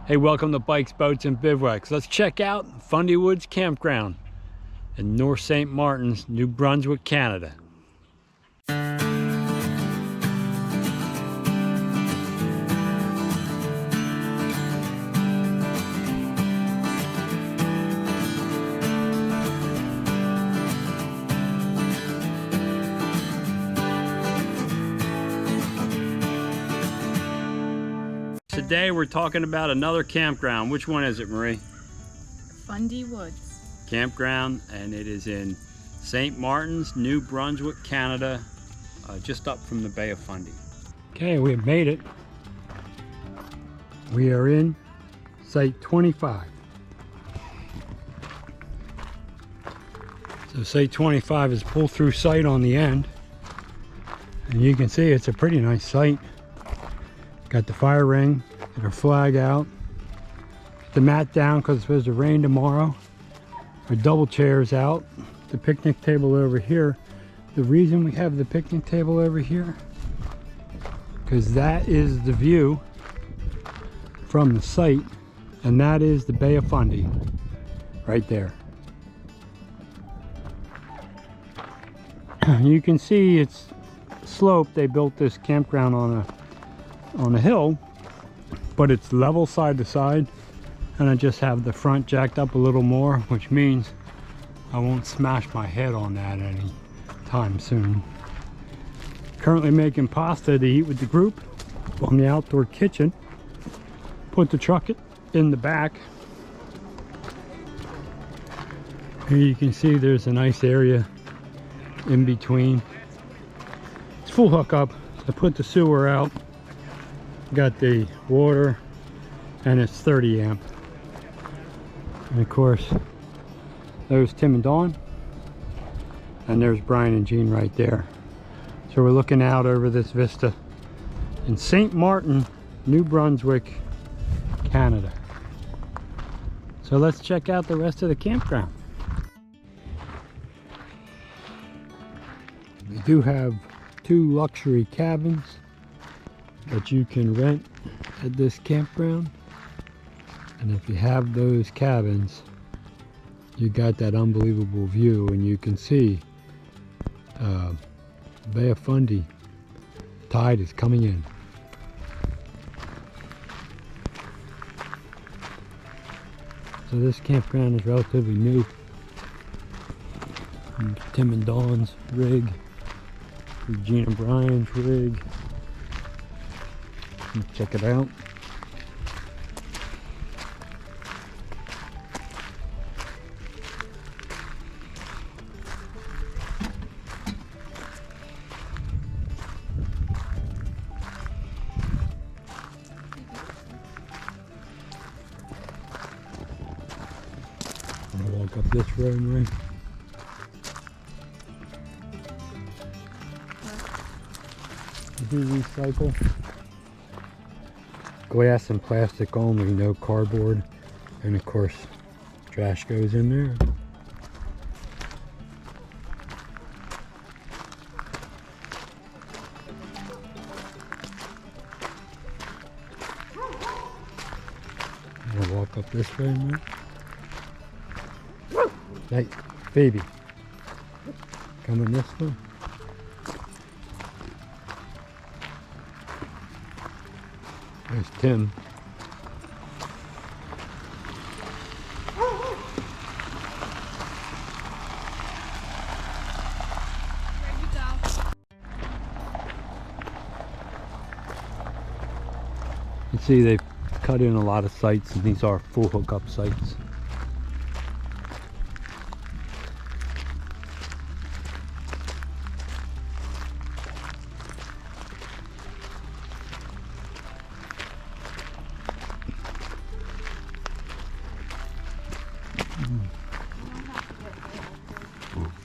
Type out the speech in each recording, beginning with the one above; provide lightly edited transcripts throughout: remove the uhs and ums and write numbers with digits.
Hey, welcome to Bikes, Boats, and Bivouacs. Let's check out Fundy Woods Campground in North St. Martin's, New Brunswick, Canada. Today we're talking about another campground. Which one is it, Marie? Fundy Woods Campground, and it is in St. Martin's, New Brunswick, Canada, just up from the Bay of Fundy. Okay, we have made it. We are in Site 25. So Site 25 is pull-through site on the end, and you can see it's a pretty nice site. Got the fire ring, got our flag out, the mat down because it's supposed to rain tomorrow. Our double chairs out, the picnic table over here. The reason we have the picnic table over here, because that is the view from the site, and that is the Bay of Fundy, right there. You can see it's sloped. They built this campground on a hill, but it's level side to side, and I just have the front jacked up a little more, which means I won't smash my head on that any time soon. Currently making pasta to eat with the group on the outdoor kitchen. Put the truck in the back. Here you can see there's a nice area in between. It's full hookup. I put the sewer out. Got the water, and it's 30 amp. And of course, there's Tim and Dawn, and there's Brian and Jean right there. So we're looking out over this vista in St. Martin, New Brunswick, Canada. So let's check out the rest of the campground. We do have 2 luxury cabins that you can rent at this campground, and if you have those cabins, you got that unbelievable view, and you can see Bay of Fundy. Tide is coming in. So this campground is relatively new. And Tim and Dawn's rig, Regina and Brian's rig. Check it out. I'm gonna walk up this road, right? Do recycle. Glass and plastic only, no cardboard, and of course trash goes in there. I'm gonna walk up this way now. Hey, baby, coming this way. There's Tim. You see they've cut in a lot of sites, and these are full hookup sites.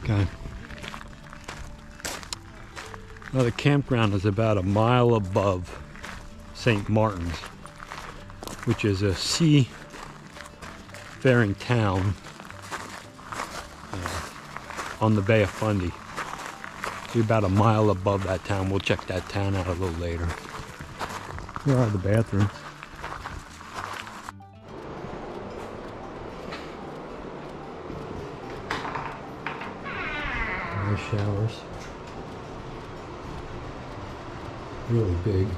Okay. Now the campground is about a mile above St. Martin's, which is a seafaring town on the Bay of Fundy. We're about a mile above that town. We'll check that town out a little later. Here are the bathrooms. Nice showers. Really big. You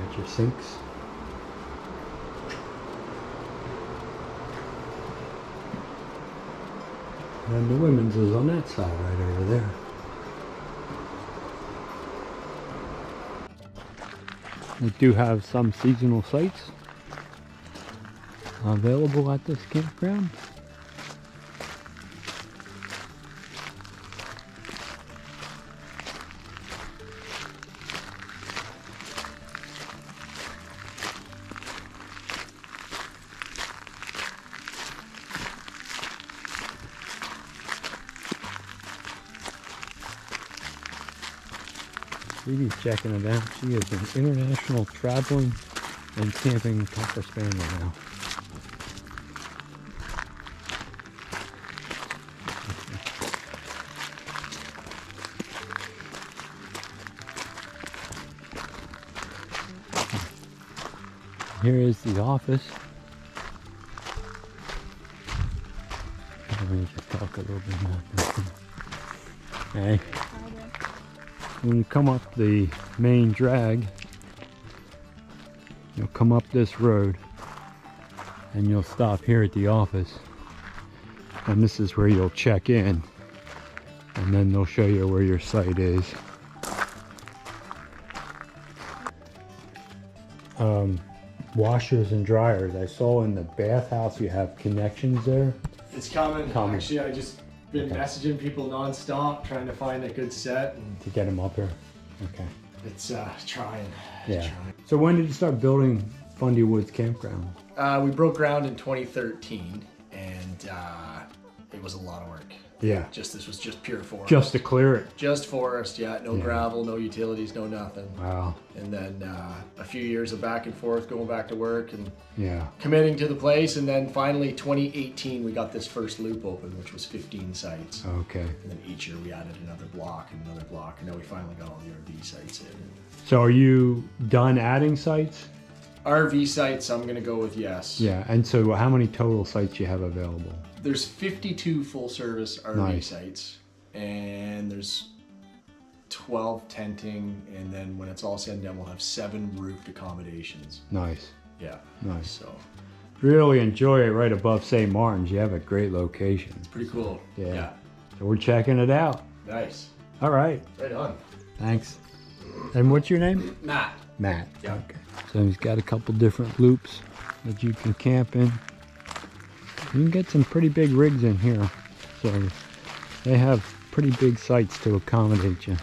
got your sinks. And the women's is on that side right over there. We do have some seasonal sites available at this campground. Phoebe's checking it out. She is an international traveling and camping Cocker Spaniel now. Here is the office. Let me just talk a little bit about this one. Hey. When you come up the main drag, you'll come up this road and you'll stop here at the office, and this is where you'll check in, and then they'll show you where your site is. Washers and dryers. I saw in the bathhouse you have connections there. It's coming. Actually, I just been messaging people non-stop trying to find a good set and to get them up here. Okay. It's trying. Yeah. So when did you start building Fundy Woods Campground? We broke ground in 2013, and it was a lot of work. Yeah. This was just pure forest. Just to clear it. Just forest, yeah. No gravel, no utilities, no nothing. Wow. And then a few years of back and forth, going back to work and committing to the place. And then finally, 2018, we got this first loop open, which was 15 sites. Okay. And then each year we added another block and another block. And now we finally got all the RV sites in. So are you done adding sites? RV sites, I'm going to go with yes. Yeah. And so how many total sites you have available? There's 52 full-service RV sites, and there's 12 tenting, and then when it's all said and done, we'll have 7 roofed accommodations. Nice. Yeah. Nice. So really enjoy it right above St. Martin's. You have a great location. It's pretty cool. Yeah. So we're checking it out. Nice. All right. Right on. Thanks. And what's your name? Matt. Matt. Yeah. Okay. So he's got a couple different loops that you can camp in. You can get some pretty big rigs in here, so they have pretty big sites to accommodate you.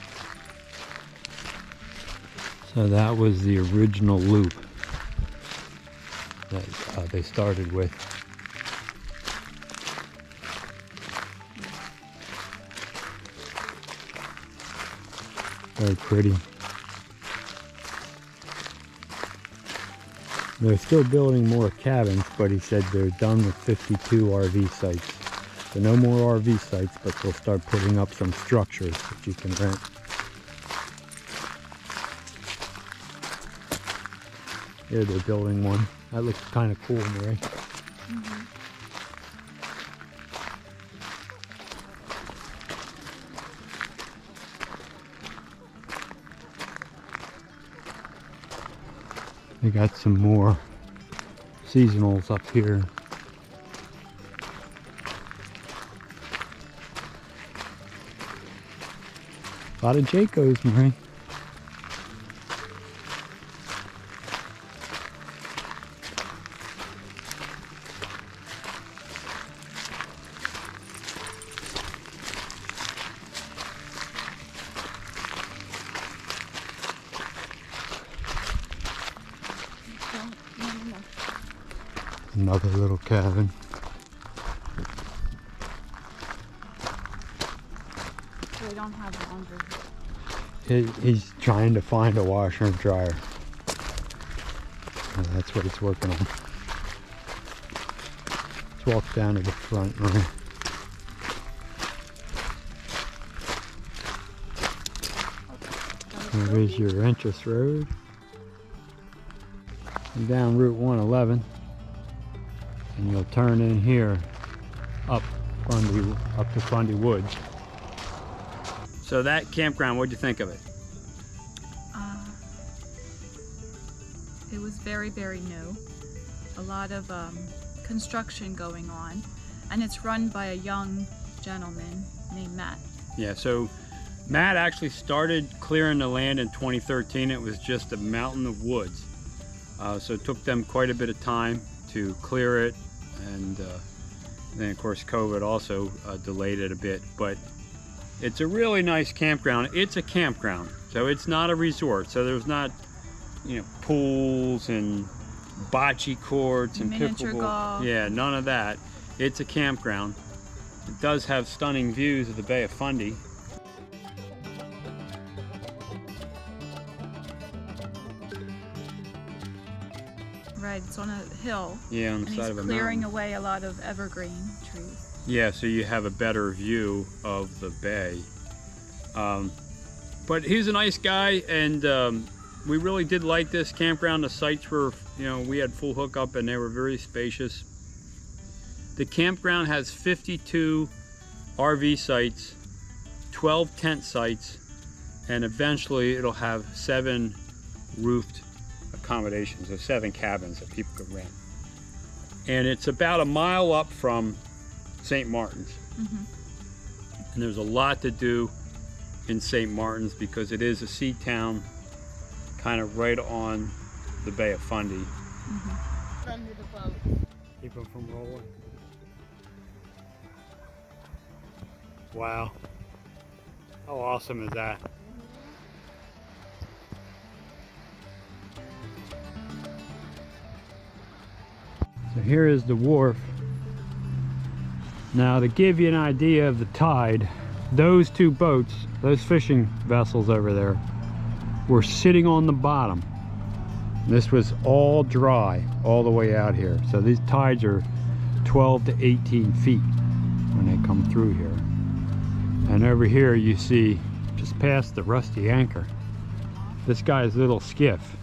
So that was the original loop that they started with. Very pretty. They're still building more cabins, but he said they're done with 52 RV sites. So no more RV sites, but they'll start putting up some structures that you can rent. Here they're building one. That looks kind of cool, Mary. Mm-hmm. They got some more seasonals up here. A lot of Jaycos, Marie. Another little cabin. We don't have laundry. He's trying to find a washer and dryer. And that's what he's working on. Let's walk down to the front, right? There is your entrance road. And down Route 111. And you'll turn in here up to Fundy Woods. So that campground, what'd you think of it? It was very, very new. A lot of construction going on. And it's run by a young gentleman named Matt. Yeah, so Matt actually started clearing the land in 2013. It was just a mountain of woods. So it took them quite a bit of time to clear it. And then of course COVID also delayed it a bit. But it's a really nice campground. It's a campground, so it's not a resort. So there's not, you know, pools and bocce courts and miniature pickleball. golf. Yeah, none of that. It's a campground. It does have stunning views of the Bay of Fundy. Right, it's on a hill. Yeah, on the side of a mountain. Clearing mountain. away a lot of evergreen trees. Yeah, so you have a better view of the bay. But he's a nice guy, and we really did like this campground. The sites were, you know, we had full hookup and they were very spacious. The campground has 52 RV sites, 12 tent sites, and eventually it'll have 7 roofed accommodations, so 7 cabins that people could rent. And it's about a mile up from St. Martin's. Mm-hmm. And there's a lot to do in St. Martin's because it is a sea town, kind of right on the Bay of Fundy. Mm-hmm. Under the boat. Keep them from rolling. Wow. How awesome is that? So here is the wharf. Now to give you an idea of the tide, those 2 boats, those fishing vessels over there, were sitting on the bottom. This was all dry all the way out here. So these tides are 12 to 18 feet when they come through here. And over here you see, just past the rusty anchor, this guy's little skiff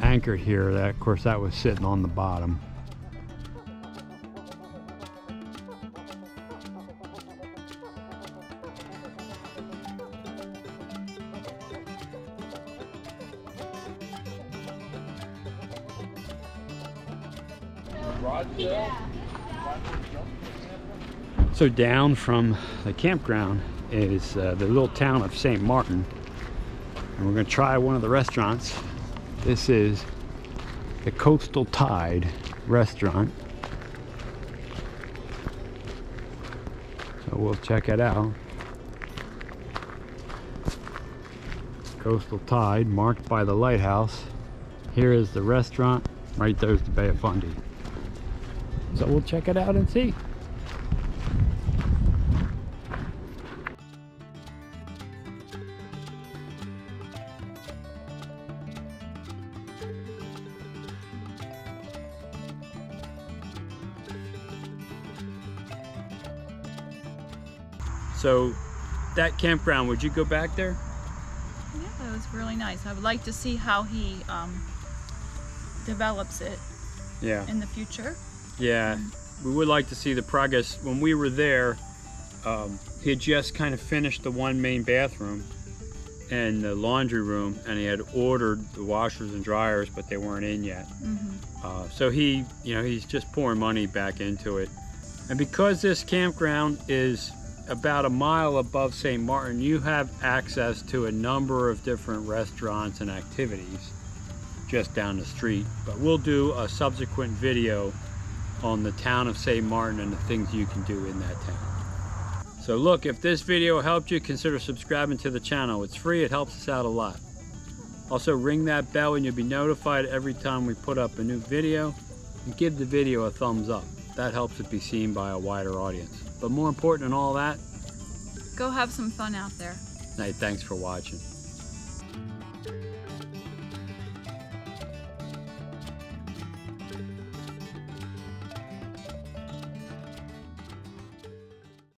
anchored here. That, of course, that was sitting on the bottom. So down from the campground is the little town of St. Martin, and we're going to try one of the restaurants. This is the Coastal Tide restaurant, so we'll check it out. Coastal Tide, marked by the lighthouse. Here is the restaurant, right there's the Bay of Fundy. So we'll check it out and see. So that campground, would you go back there? Yeah, it was really nice. I would like to see how he develops it in the future. Yeah, we would like to see the progress. When we were there, he had just kind of finished the 1 main bathroom and the laundry room, and he had ordered the washers and dryers, but they weren't in yet. Mm-hmm. So he, you know, he's just pouring money back into it. And because this campground is about a mile above St. Martin, you have access to a number of different restaurants and activities just down the street. But we'll do a subsequent video on the town of St. Martin and the things you can do in that town. So look, if this video helped you, consider subscribing to the channel. It's free, it helps us out a lot. Also ring that bell and you'll be notified every time we put up a new video. And give the video a thumbs up. That helps it be seen by a wider audience. But more important than all that, Go have some fun out there. hey, thanks for watching.